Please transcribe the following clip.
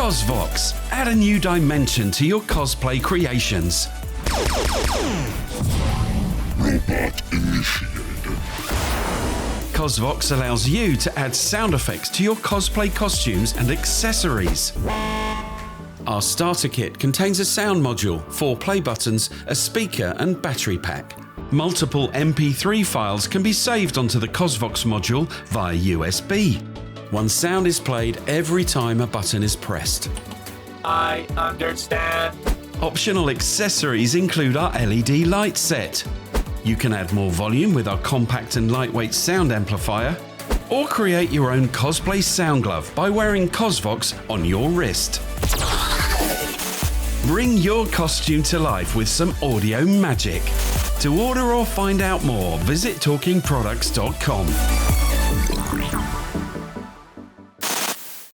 COSVOX. Add a new dimension to your cosplay creations. Robot initiated. COSVOX allows you to add sound effects to your cosplay costumes and accessories. Our starter kit contains a sound module, 4 play buttons, a speaker and battery pack. Multiple MP3 files can be saved onto the COSVOX module via USB. One sound is played every time a button is pressed. I understand. Optional accessories include our LED light set. You can add more volume with our compact and lightweight sound amplifier, or create your own cosplay sound glove by wearing COSVOX on your wrist. Bring your costume to life with some audio magic. To order or find out more, visit talkingproducts.com.